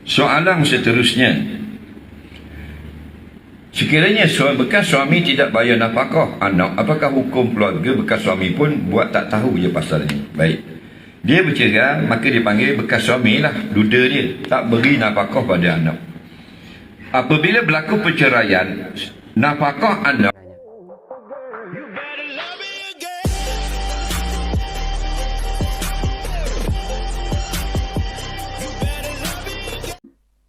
Soalan seterusnya, sekiranya bekas suami tidak bayar nafkah anak, apakah hukum keluarga bekas suami pun buat tak tahu je pasal ni? Baik, dia bercerai, maka dipanggil bekas suami lah, duda dia, tak beri nafkah pada anak. Apabila berlaku perceraian, nafkah anak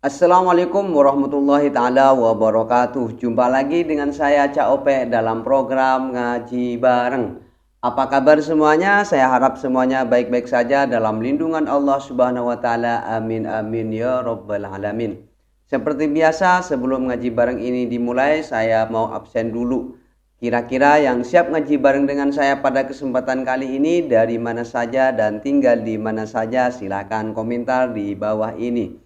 Assalamualaikum warahmatullahi ta'ala wabarakatuh. Jumpa lagi dengan saya Cak Ope dalam program Ngaji Bareng. Apa kabar semuanya? Saya harap semuanya baik-baik saja dalam lindungan Allah Subhanahu wa ta'ala. Amin amin ya rabbal alamin. Seperti biasa, sebelum Ngaji Bareng ini dimulai, saya mau absen dulu. Kira-kira yang siap ngaji bareng dengan saya pada kesempatan kali ini dari mana saja dan tinggal di mana saja, silakan komentar di bawah ini.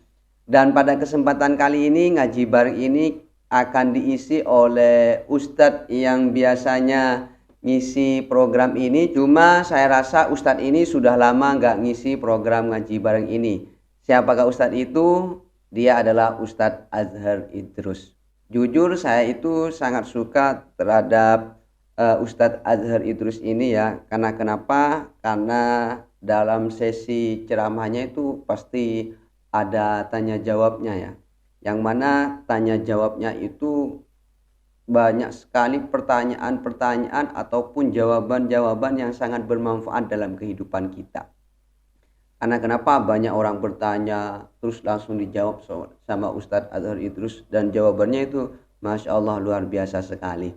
Dan pada kesempatan kali ini, ngaji bareng ini akan diisi oleh Ustadz yang biasanya ngisi program ini. Cuma saya rasa Ustadz ini sudah lama nggak ngisi program ngaji bareng ini. Siapakah Ustadz itu? Dia adalah Ustadz Azhar Idrus. Jujur saya itu sangat suka terhadap Ustadz Azhar Idrus ini ya. Karena kenapa? Karena dalam sesi ceramahnya itu pasti ada tanya jawabnya ya, yang mana tanya jawabnya itu banyak sekali pertanyaan-pertanyaan ataupun jawaban-jawaban yang sangat bermanfaat dalam kehidupan kita. Karena kenapa banyak orang bertanya terus langsung dijawab sama Ustadz Azhar Idrus, dan jawabannya itu Masya Allah luar biasa sekali.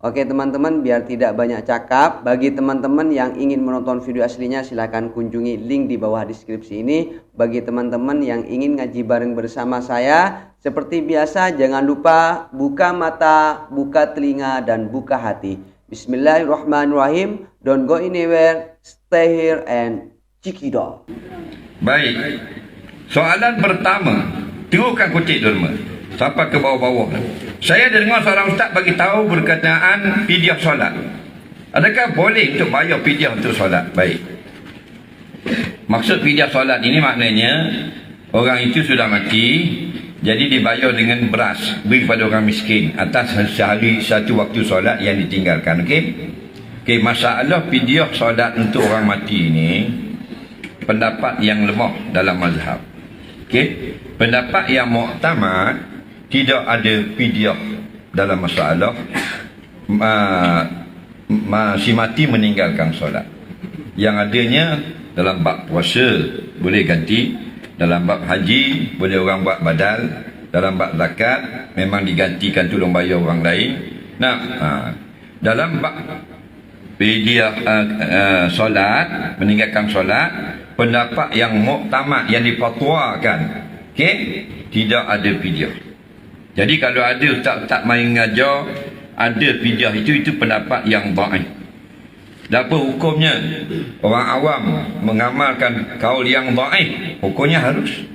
Oke teman-teman, biar tidak banyak cakap, bagi teman-teman yang ingin menonton video aslinya silahkan kunjungi link di bawah deskripsi ini. Bagi teman-teman yang ingin ngaji bareng bersama saya, seperti biasa jangan lupa buka mata, buka telinga, dan buka hati. Bismillahirrahmanirrahim. Don't go anywhere, stay here and check it out. Baik, soalan pertama, teruskan kutip derma sampai ke bawah-bawah. Saya dengar seorang ustaz bagi tahu berkenaan fidyah solat. Adakah boleh untuk bayar fidyah untuk solat? Baik. Maksud fidyah solat ini maknanya orang itu sudah mati, jadi dibayar dengan beras beri kepada orang miskin atas sehari satu waktu solat yang ditinggalkan. Okey. Okey, masalah fidyah solat untuk orang mati ini pendapat yang lemah dalam mazhab. Okey. Pendapat yang muktamad, tidak ada fidyah dalam masalah si mati meninggalkan solat. Yang adanya dalam bab puasa boleh ganti, dalam bab haji boleh orang buat badal, dalam bab zakat memang digantikan tolong bayar orang lain. Dalam bab fidyah solat, meninggalkan solat, pendapat yang muktamad yang difatwakan, okey, tidak ada fidyah. Jadi kalau ada ustaz main ngajar ada fidyah itu pendapat yang dhaif. Dan apa hukumnya? Orang awam mengamalkan kaul yang dhaif, hukumnya harus.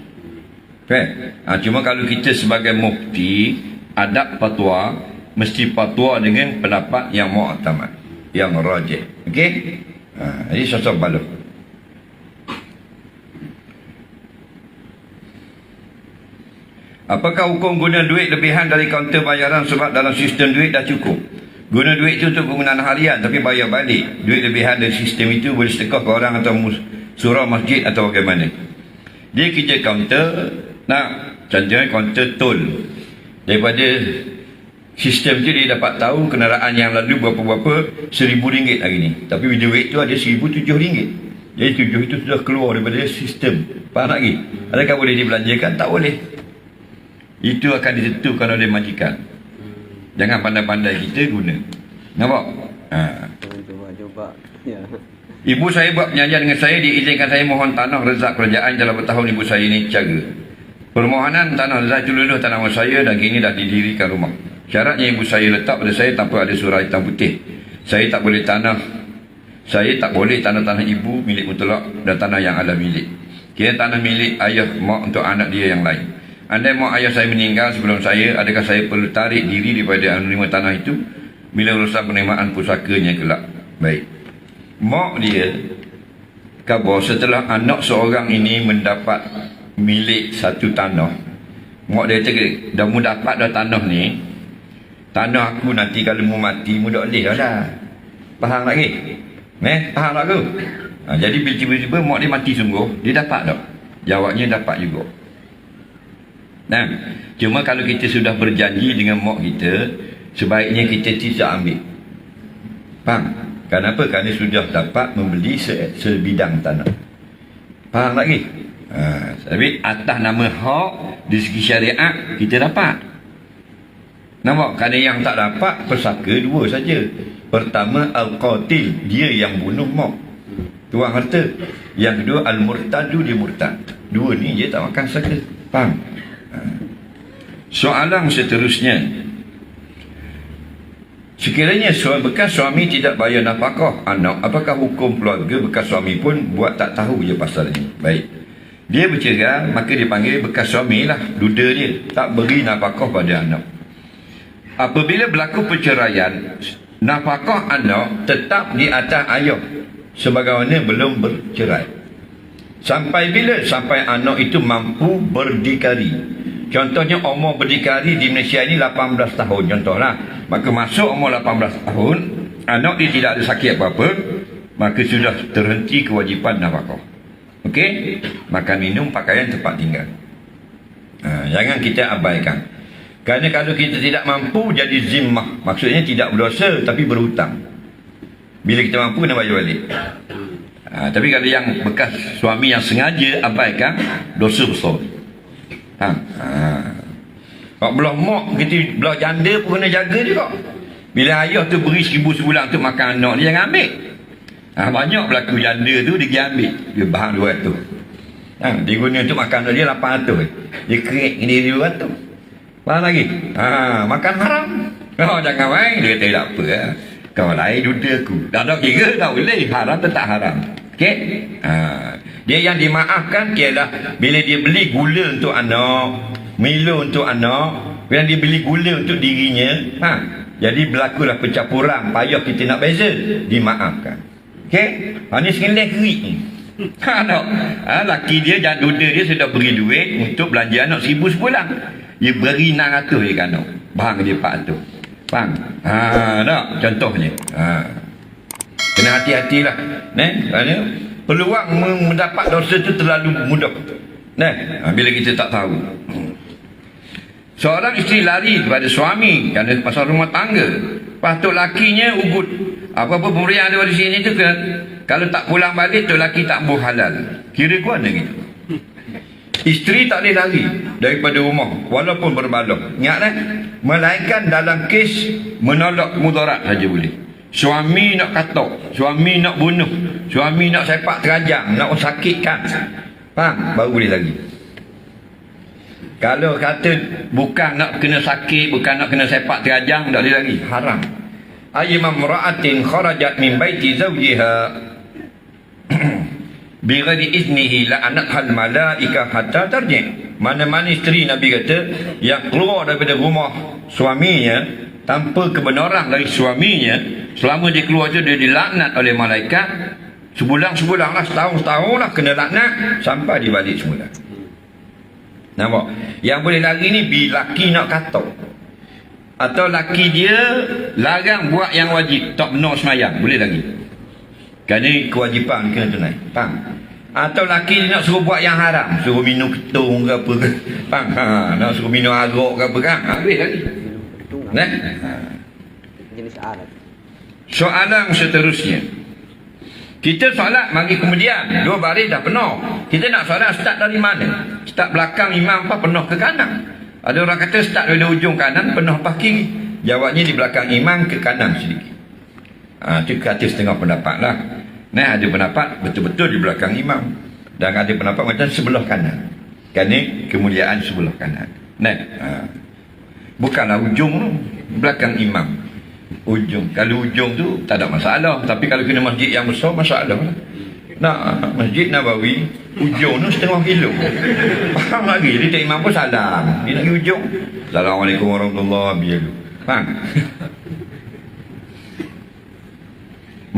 Okay? Cuma kalau kita sebagai mufti, adab fatwa mesti fatwa dengan pendapat yang mu'tamad, yang rajih. Okey? Jadi sosok balok. Apakah hukum guna duit lebihan dari kaunter bayaran sebab dalam sistem duit dah cukup? Guna duit itu untuk penggunaan harian tapi bayar balik. Duit lebihan dari sistem itu boleh sedekah ke orang atau surau masjid atau bagaimana? Dia kerja kaunter, contohnya kaunter tol. Daripada sistem itu dia dapat tahu kenderaan yang lalu berapa-berapa RM1,000 hari ni. Tapi duit itu ada RM1,007. Jadi 7 itu sudah keluar daripada sistem. Faham lagi? Adakah boleh dibelanjakan? Tak boleh. Itu akan ditentukan oleh majikan. Jangan pandai-pandai kita guna. Nampak? Coba. Ya. Ibu saya buat penyanyian dengan saya, diizinkan saya mohon tanah rezak kerajaan dalam bertahun ibu saya ini cara. Permohonan tanah rezak itu luluh tanah saya dan kini dah didirikan rumah. Syaratnya ibu saya letak pada saya tanpa ada surah hitam putih. Saya tak boleh tanah ibu milik mutlak dan tanah yang ada milik. Kira tanah milik ayah mak untuk anak dia yang lain. Andai mak ayah saya meninggal sebelum saya, adakah saya perlu tarik diri daripada menerima tanah itu bila urusan penerimaan pusakanya kelak? Baik. Mak dia khabar setelah anak seorang ini mendapat milik satu tanah. Mak dia cakap, dah mu dapat dah tanah ni, tanah aku nanti kalau mu mati, mu dah boleh dah. Faham lagi? Faham tak aku? Jadi bila tiba-tiba mak dia mati sungguh, dia dapat tak? Jawabnya dapat juga. Nah, cuma kalau kita sudah berjanji dengan mak kita, sebaiknya kita tidak ambil. Faham? Kenapa? Kerana sudah dapat membeli sebidang tanah. Faham lagi? Tapi atas nama hak di segi syariat kita dapat. Nampak? Kerana yang tak dapat pesaka dua saja. Pertama, al-qatil, dia yang bunuh mak, tuang harta. Yang kedua, al-murtadu, dia murtad. Dua ni dia tak makan saka. Faham? Soalan seterusnya, sekiranya bekas suami tidak bayar nafkah anak, apakah hukum keluarga bekas suami pun buat tak tahu je pasal ini? Baik, dia bercerai, maka dia panggil bekas suami lah, duda dia, tak beri nafkah pada anak. Apabila berlaku perceraian, nafkah anak tetap di atas ayah sebagaimana belum bercerai. Sampai bila? Sampai anak itu mampu berdikari. Contohnya umur berdikari di Malaysia ini 18 tahun contohlah. Maka masuk umur 18 tahun, anak dia tidak ada sakit apa-apa, maka sudah terhenti kewajipan nafkah. Okey? Makan, minum, pakaian, tempat tinggal. Jangan kita abaikan. Kerana kalau kita tidak mampu, jadi zimmah. Maksudnya tidak berdosa tapi berhutang. Bila kita mampu, kena bayar balik. Tapi kalau yang bekas suami yang sengaja abaikan, dosa besar. Kalau belah mak, kita belah janda pun kena jaga juga. Bila ayah tu beri 1,000 sebulan untuk makan anak, dia jangan ambil. Banyak berlaku janda tu dia pergi ambil, dia bahang 200. Dia guna untuk makan anak dia 800. Dia kerik dia 200. Faham lagi? Makan haram. Jangan main. Dia kata tak apa. Kau lain duda aku. Dah kira tak boleh. Haram tetap haram. Okey? Dia yang dimaafkan ialah bila dia beli gula untuk anak, Milo untuk anak, bila dia beli gula untuk dirinya, jadi berlakulah pencampuran, payah kita nak beza, dimaafkan. Okey? Ini sekali kerik ni. Laki dia dan duda dia sudah beri duit untuk belanja anak 1,000 sebulan. Dia beri 600 je kan anak. Bahang dia 400. Faham? Tak? Contohnya. Kena hati-hatilah. Kerana peluang mendapat dosa itu terlalu mudah. Bila kita tak tahu. Seorang isteri lari kepada suami kerana pasal rumah tangga. Patut lakinya ugut. Apa-apa pemberian ada di sini tu kan, kalau tak pulang balik tu laki tak boleh halal. Kira kuat gitu. Isteri tak boleh lari daripada rumah walaupun berbalok. Ingat melainkan dalam kes menolak mudarat saja boleh. Suami nak katok, suami nak bunuh, suami nak sepak terajang, nak sakitkan, faham? Baru boleh lagi. Kalau kata bukan nak kena sakit, bukan nak kena sepak terajang, tak boleh lagi. Haram. Ayyama imra'atin kharajat min baiti zawjiha bighairi iznihi la'anathal malaikah hatta tarji'. Mana-mana isteri Nabi kata yang keluar daripada rumah suaminya tanpa kebenaran dari suaminya, selama dia keluar tu dia dilaknat oleh malaikat. Sebulan-sebulan lah, setahun-setahun lah kena laknat sampai dia balik semula. Nampak? Yang boleh lari ni bila laki nak katok, atau laki dia larang buat yang wajib, tak benar semayang, boleh lagi. Kerana kewajipan kena tunai. Faham? Atau laki dia nak suruh buat yang haram, suruh minum ketung ke apa ke, faham? Nak suruh minum arak ke apa kan, boleh lagi. Jenis alat. Soalan seterusnya, kita solat mari kemudian 2 baris dah penuh. Kita nak solat start dari mana? Start belakang imam apa penuh ke kanan? Ada orang kata start dari ujung kanan penuh pas kiri. Jawabnya di belakang imam ke kanan sedikit. Itu kata setengah pendapat lah. Ada pendapat betul-betul di belakang imam, dan ada pendapat macam sebelah kanan, kerana kemuliaan sebelah kanan. Bukanlah ujung tu, belakang imam. Ujung, kalau ujung tu tak ada masalah, tapi kalau kena masjid yang besar masalah lah. Masjid Nabawi ujung tu setengah kilo. Faham lagi? Dia tak imam pun salam, dia nak pergi ujung, Assalamualaikum warahmatullahi wabarakatuh. Faham?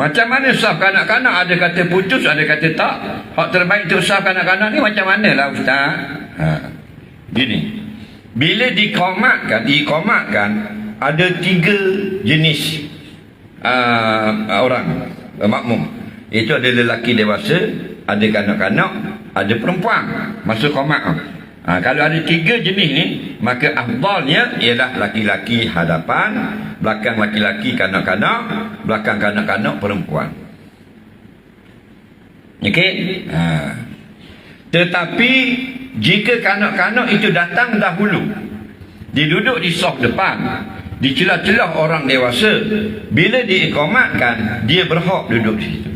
Macam mana sah kanak-kanak? Ada kata putus, ada kata tak. Hak terbaik untuk sah kanak-kanak ni macam mana lah Ustaz? Gini, bila dikomatkan ada 3 jenis orang makmum. Itu ada lelaki dewasa, ada kanak-kanak, ada perempuan masuk komat. Kalau ada 3 jenis ni, maka afdalnya ialah laki-laki hadapan, belakang laki-laki kanak-kanak, belakang kanak-kanak perempuan. Okey? Tetapi jika kanak-kanak itu datang dahulu, dia duduk di saf depan, di celah-celah orang dewasa, bila diikomatkan, dia berhak duduk di situ.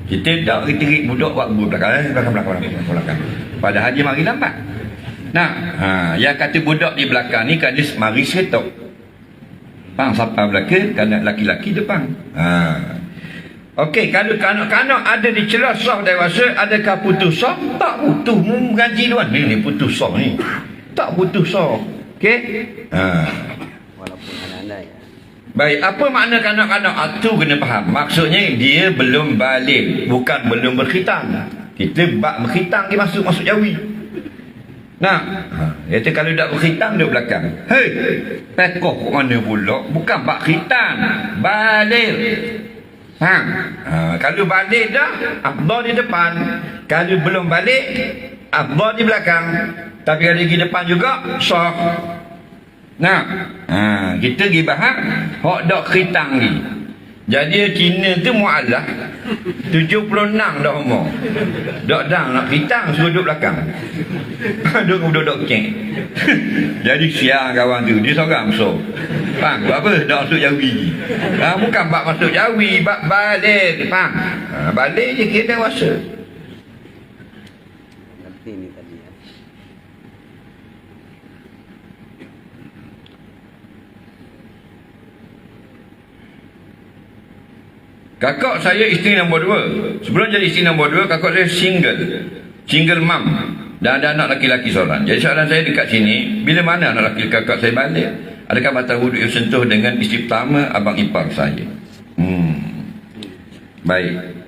Kita tak terik budak buat belakang. Padahal dia mari lambat. Nah, yang kata budak di belakang ni kan dia mari seretok. Faham siapa belakang? Kanak laki-laki depan. Okey, kalau kanak-kanak ada di celah saf dewasa, adakah putus saf? Tak putus. Mengaji tuan. Ni putus saf ni. Tak putus saf. Okey? Walaupun anak-anak ya. Baik, apa makna kanak-kanak? Itu kena faham. Maksudnya dia belum balik, bukan belum berkhitang. Kita bak berkhitang dia masuk jawi. Nah, kata kalau tak berkhitang dia belakang. Hei, pekoh kat mana pula? Bukan bak khitang, balik. Faham? Kalau balik dah, afdal di depan. Kalau belum balik, afdal di belakang. Tapi kalau di depan juga, sah. Nah, kita pergi bahas hak dak khitang ni. Jadi Cina tu muallah 76 dah umur. Dak dang nak khitang suruh duduk belakang. Duduk ceng. Jadi siang kawan tu dia seorang masuk. Faham apa? Dak masuk jawi. Bukan bab masuk jawi, bab balik. Faham? Balik je kita dewasa. Ngerti ni tadi ya. Kakak saya isteri nombor 2. Sebelum jadi isteri nombor 2, kakak saya single mum dan ada anak laki-laki seorang. Jadi soalan saya dekat sini, bila mana anak laki kakak saya balik? Adakah batal wuduk yang sentuh dengan isteri pertama abang ipar saya? Baik,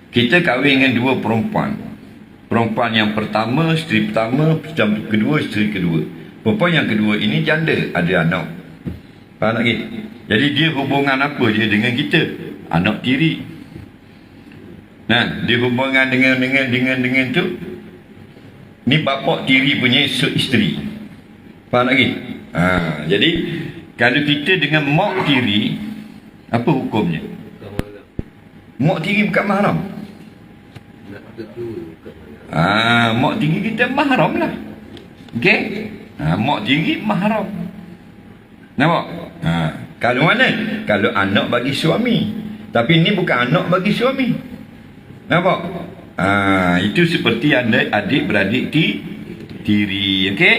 kita kahwin dengan 2 perempuan. Perempuan yang pertama, isteri pertama, yang kedua, isteri kedua. Perempuan yang kedua ini janda, ada anak. Faham lagi? Jadi dia hubungan apa dia dengan kita? Anak tiri. Nah, dia hubungan dengan tu, ni bapak tiri punya isteri. Faham lagi? Jadi kalau kita dengan mak tiri, apa hukumnya? Mak tiri bukan mahram. Mak tiri kita mahram lah. Okey? Mak tiri mahram. Nampak? Kalau mana? Kalau anak bagi suami. Tapi ini bukan anak bagi suami. Nampak? Itu seperti adik-beradik tiri. Okey?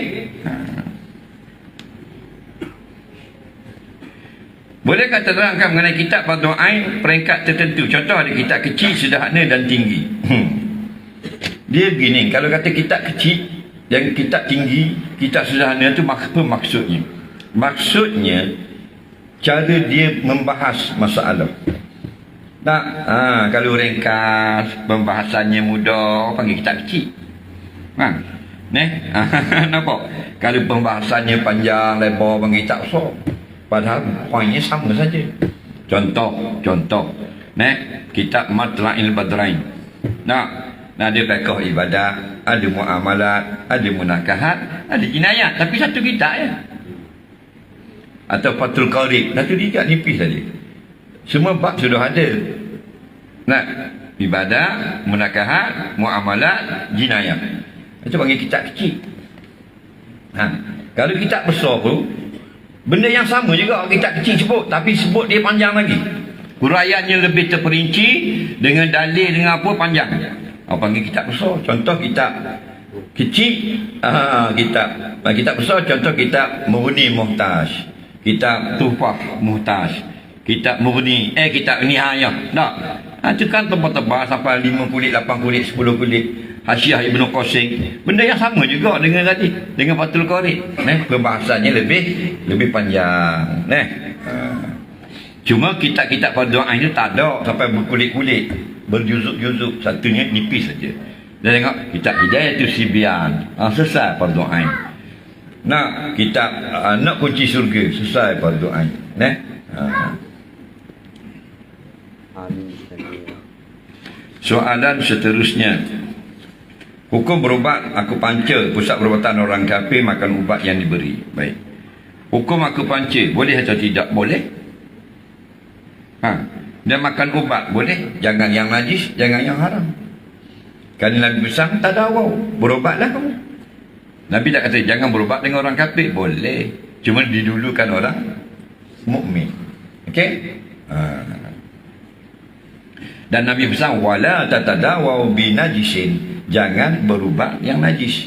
Bolehkah terangkan mengenai kitab Fardhu Ain peringkat tertentu? Contoh ada kitab kecil, sederhana dan tinggi. Dia begini, kalau kata kitab kecil dan kitab tinggi, kitab sederhana itu apa maksudnya? Maksudnya cara dia membahas masalah. Tak, kalau ringkas, pembahasannya mudah, panggil kitab kecil. Nampak? Kalau pembahasannya panjang, lebar, panggil kitab besar. Padahal poinnya sama saja. Contoh, kitab Matla'il Badrain. Nah, dia fiqh ibadah, ada muamalat, ada munakahat, ada jinayat, tapi satu kitab ya. Atau Fathul Qarib, satu tiga nipis saja. Semua bab sudah ada. Nah, ibadah, munakahat, muamalat, jinayat. Itu panggil kitab kecil. Kalau kitab besar tu, benda yang sama juga kitab kecil sebut, tapi sebut dia panjang lagi. Huraiannya lebih terperinci dengan dalil dengan apa panjang. Panggil kitab besar. Contoh kitab kecil, kitab besar, contoh kitab Mughni Muhtaj, kitab Tuhfah Muhtaj, kitab Mughni, kitab Nihayah. Itu kan tebal-tebal sampai 5 kulit, 8 kulit, 10 kulit. Hasyiah Ibnu Qasim. Benda yang sama juga dengan tadi, dengan Fathul Qarib. Pembahasannya lebih panjang. Cuma kitab-kitab fardu ain tu tak ada sampai berkulit-kulit, berjuzuk-juzuk, satunya nipis saja. Dia tengok kitab Hidayatul Sibyan, selesai fardu ain. Nah, kitab Anak Kunci Surga, selesai fardu ain. Amin. Soalan seterusnya. Hukum berubat akupuntur, pusat perubatan orang kafir makan ubat yang diberi. Baik. Hukum akupuntur boleh atau tidak? Boleh. Dia makan ubat boleh. Jangan yang najis, jangan yang haram. Kerana Nabi pesan tak ada awal, berubatlah kamu. Nabi tak kata jangan berubat dengan orang kafir. Boleh. Cuma didulukan orang mukmin. Okey? Dan Nabi pesan wala tatadawu binajisin, jangan berubat yang najis.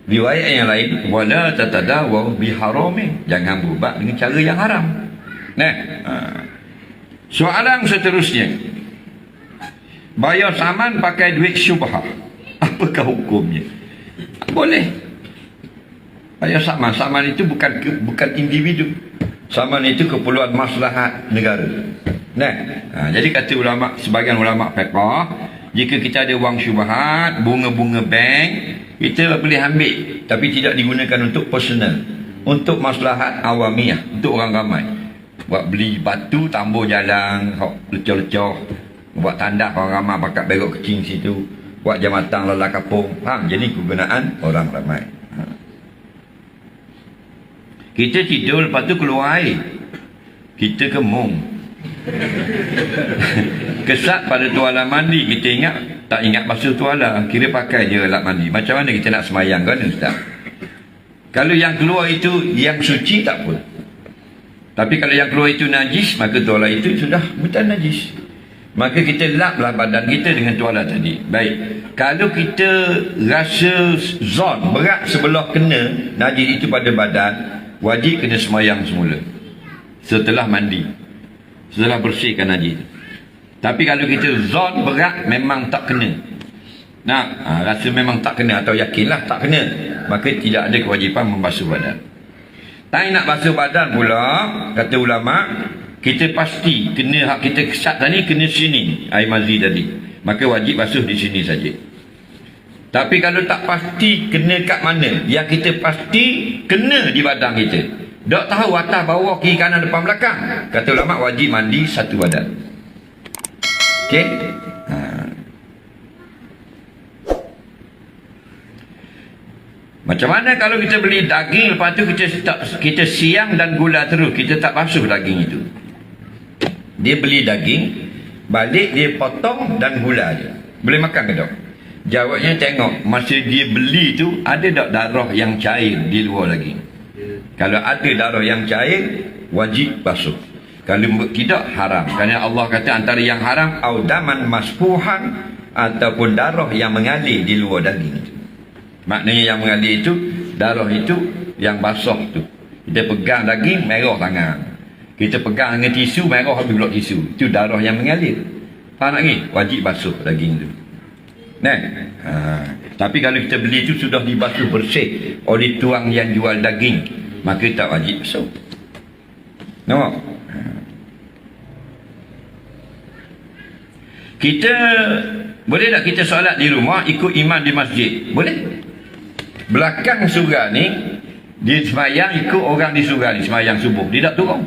Riwayat yang lain wala tatadawu biharamin, jangan berubat dengan cara yang haram. Soalan seterusnya, bayar saman pakai duit syubhah, apakah hukumnya? Boleh. Bayar saman, saman itu bukan individu, saman itu keperluan maslahat negara. Jadi kata ulama, sebagian ulama fiqh, jika kita ada wang syubhat, bunga-bunga bank, kita boleh ambil, tapi tidak digunakan untuk personal, untuk maslahat awamiah, untuk orang ramai. Buat beli batu, tambur jalan, lecah-lecah, buat tandas orang ramai pakat berok kecing situ, buat jambatan lala kapung. Jadi kegunaan orang ramai. Kita tidur, lepas tu keluar air, kita kemung. Kesat pada tuala mandi, kita ingat, tak ingat basuh tuala, kira pakai je alat mandi. Macam mana kita nak semayang kan, Ustaz? Kalau yang keluar itu yang suci tak pun. Tapi kalau yang keluar itu najis, maka tuala itu sudah bukan najis. Maka kita laplah badan kita dengan tuala tadi. Baik. Kalau kita rasa zon berat sebelah kena najis itu pada badan, wajib kena semayang semula setelah mandi, setelah bersihkan najis. Tapi kalau kita zon berat memang tak kena, rasa memang tak kena atau yakinlah tak kena, maka tidak ada kewajipan membasuh badan. Tak nak basuh badan pula, kata ulama, kita pasti kena hak kita kesat tadi, kena sini air mazi tadi, maka wajib basuh di sini saja. Tapi kalau tak pasti kena kat mana, yang kita pasti kena di badan kita, tak tahu atas bawah kiri kanan depan belakang, kata ulama wajib mandi satu badan. Okey? Macam mana kalau kita beli daging, lepas tu kita siang dan gula terus, kita tak basuh daging itu. Dia beli daging, balik dia potong dan gula je. Boleh makan ke tak? Jawabnya tengok, masa dia beli tu ada tak darah yang cair di luar daging? Kalau ada darah yang cair, wajib basuh. Kalau tidak, haram. Kerana Allah kata antara yang haram, audaman masfuhan, ataupun darah yang mengalir di luar daging itu. Maknanya yang mengalir itu, darah itu yang basah tu. Kita pegang daging, merah tangan. Kita pegang dengan tisu, merah habis blok tisu. Itu darah yang mengalir. Faham lagi? Wajib basuh daging tu. Tapi kalau kita beli itu sudah dibasuh bersih oleh tuang yang jual daging, maka tak wajib basuh. Nampak? Kita boleh tak kita solat di rumah ikut imam di masjid? Boleh. Belakang surau ni dia semayang ikut orang di surau ni semayang subuh, dia tak turun.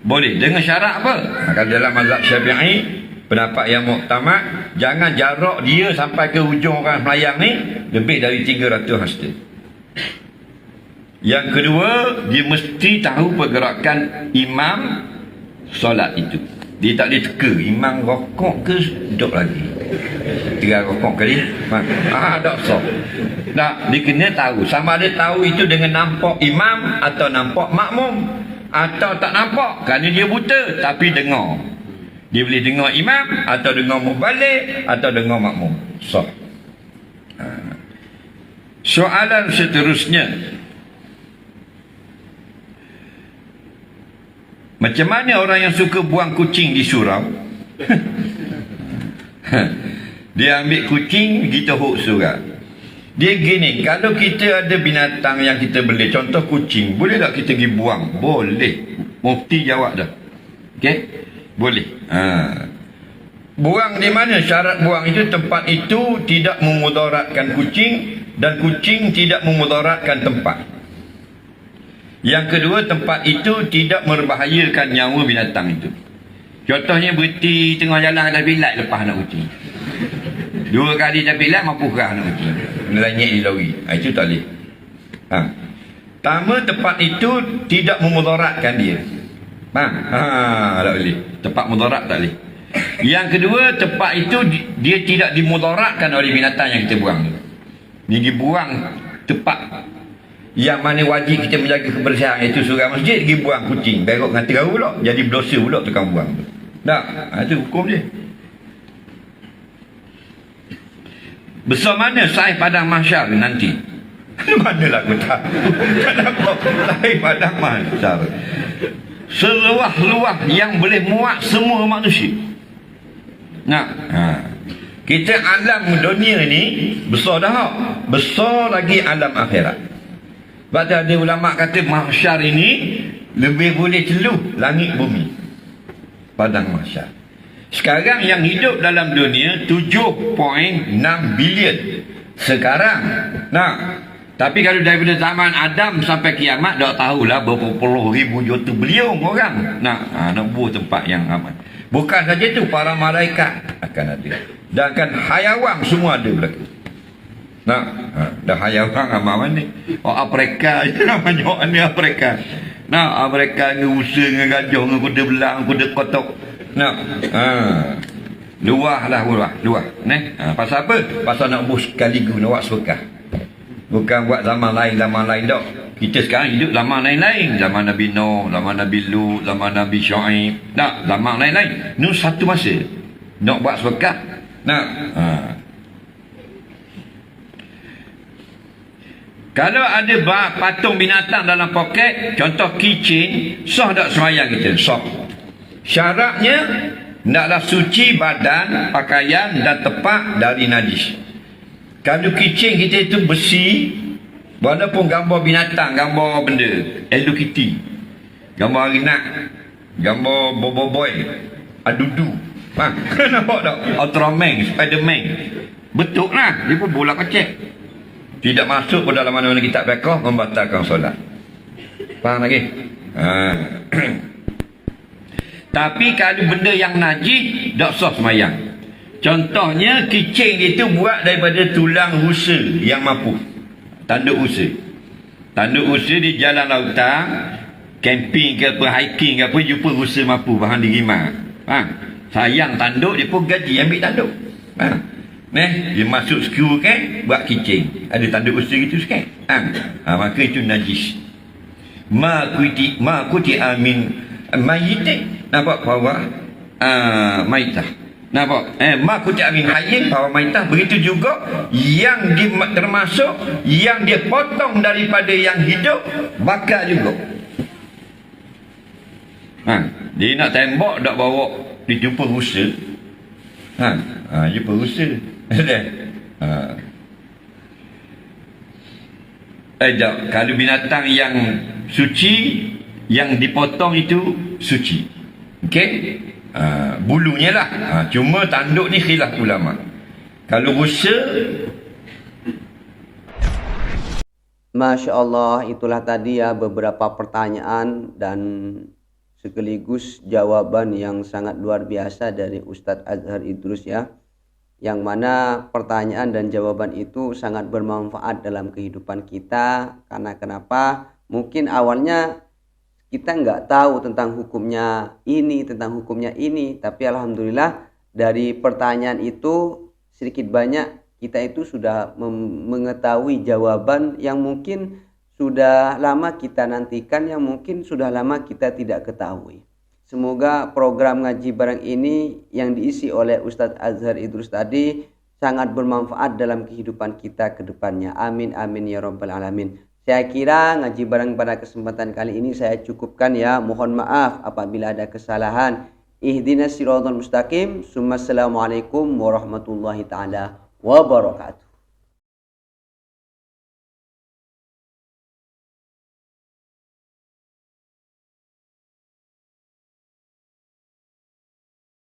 Boleh dengan syarat apa? Kalau dalam mazhab Syafi'i, pendapat yang muktamad, jangan jarak dia sampai ke hujung orang semayang ni lebih dari 300 hasta. Yang kedua, dia mesti tahu pergerakan imam solat itu. Dia tak boleh teka imam rokok ke duduk lagi. 3 rokok kali, tak sah. Dia kena tahu. Sama ada tahu itu dengan nampak imam atau nampak makmum, atau tak nampak kerana dia buta tapi dengar. Dia boleh dengar imam atau dengar mubalik atau dengar makmum. Sah. Soalan seterusnya, macam mana orang yang suka buang kucing di surau? Dia ambil kucing, kita huk surau. Dia gini, kalau kita ada binatang yang kita beli, contoh kucing, boleh tak kita pergi buang? Boleh. Mufti jawab dah. Okey? Boleh. Buang di mana? Syarat buang itu tempat itu tidak memudaratkan kucing dan kucing tidak memudaratkan tempat. Yang kedua, tempat itu tidak membahayakan nyawa binatang itu. Contohnya berhenti tengah jalan ada bilat lepas anak kucing. 2 kali dah bilat mampukah anak kucing. Melanyek di lori. Itu tak boleh. Pertama, tempat itu tidak memudaratkan dia. Faham? Tak boleh. Tempat mudarat tak boleh. Yang kedua, tempat itu dia tidak dimudaratkan oleh binatang yang kita buang. Dia dibuang tempat yang mana wajib kita menjaga kebersihan, iaitu surau masjid, dia buang kucing. Berok dengan terau pula. Jadi berdosa pula tukang buang. Tak? Itu hukum dia. Besar mana saiz padang mahsyar nanti? Manalah aku tahu. Kenapa saiz padang mahsyar? Seluas-luas yang boleh muat semua manusia. Kita alam dunia ni besar dah. Besar lagi alam akhirat. Sebab tu ada ulama kata mahsyar ini lebih boleh celuh langit bumi. Padang mahsyar. Sekarang yang hidup dalam dunia 7.6 bilion. Sekarang. Tapi kalau daripada zaman Adam sampai kiamat, dah tahulah berapa puluh ribu juta bilion orang. Nak buat tempat yang aman. Bukan saja itu, para malaikat akan ada. Dan akan hayawan semua ada berlaku. Dah hayawan aman ni. Afrika je namanya ni Afrika. Afrika dengan usa, dengan gajah, dengan kuda belang, kuda kotok. Luah. Pasal apa? Pasal nak buat sekaligus, nak buat suka. Bukan buat zaman lain tak. Kita sekarang hidup zaman lain-lain. Zaman Nabi Nuh, zaman Nabi Lut, zaman Nabi Syuaib. Zaman lain-lain. Ini satu masa. Nak buat suka. Kalau ada patung binatang dalam poket, contoh keychain, sah tak semayang kita? Sah. Syaratnya, naklah suci badan, pakaian dan tepak dari najis. Kalau keychain kita itu besi, walaupun gambar binatang, gambar benda, Hello Kitty, gambar arinak, gambar Boboiboy, Adudu, nampak tak? Ultraman, Spiderman, betul lah, dia pun bola kecek. Tidak masuk ke dalam mana-mana kitab fiqh, membatalkan solat. Faham lagi? Tapi kalau benda yang najis, tak sah semayang. Contohnya, kicing itu buat daripada tulang rusa yang mampu. Tanduk rusa. Tanduk rusa di jalan lautan, camping ke apa, hiking ke apa, jumpa rusa mampu, bahan dirima. Sayang tanduk, dia pun gaji ambil tanduk. Dia masuk skru kan, buat kicing. Ada tanduk rusa gitu kan. Maka itu najis. Ma kuti amin mayitin. Nampak bawah maitah. Nampak? Ma kuti amin hayyin bawah maitah. Begitu juga yang termasuk yang dia potong daripada yang hidup, bakar juga. Dia nak tembak, tak bawa, dia jumpa rusa. Jumpa rusa. Kalau binatang yang suci, yang dipotong itu suci. Okey? Bulunya lah. Cuma tanduk ni khilaf ulama. Kalau rusa, Masya Allah, itulah tadi ya beberapa pertanyaan dan sekaligus jawaban yang sangat luar biasa dari Ustadz Azhar Idrus ya. Yang mana pertanyaan dan jawaban itu sangat bermanfaat dalam kehidupan kita. Karena kenapa? Mungkin awalnya kita nggak tahu tentang hukumnya ini, tapi alhamdulillah dari pertanyaan itu sedikit banyak kita itu sudah mengetahui jawaban yang mungkin sudah lama kita nantikan, yang mungkin sudah lama kita tidak ketahui. Semoga program ngaji bareng ini yang diisi oleh Ustadz Azhar Idrus tadi sangat bermanfaat dalam kehidupan kita ke depannya. Amin amin ya rabbal alamin. Saya kira ngaji bareng pada kesempatan kali ini saya cukupkan ya. Mohon maaf apabila ada kesalahan. Ihdinas siratal mustaqim. Assalamualaikum warahmatullahi taala wabarakatuh.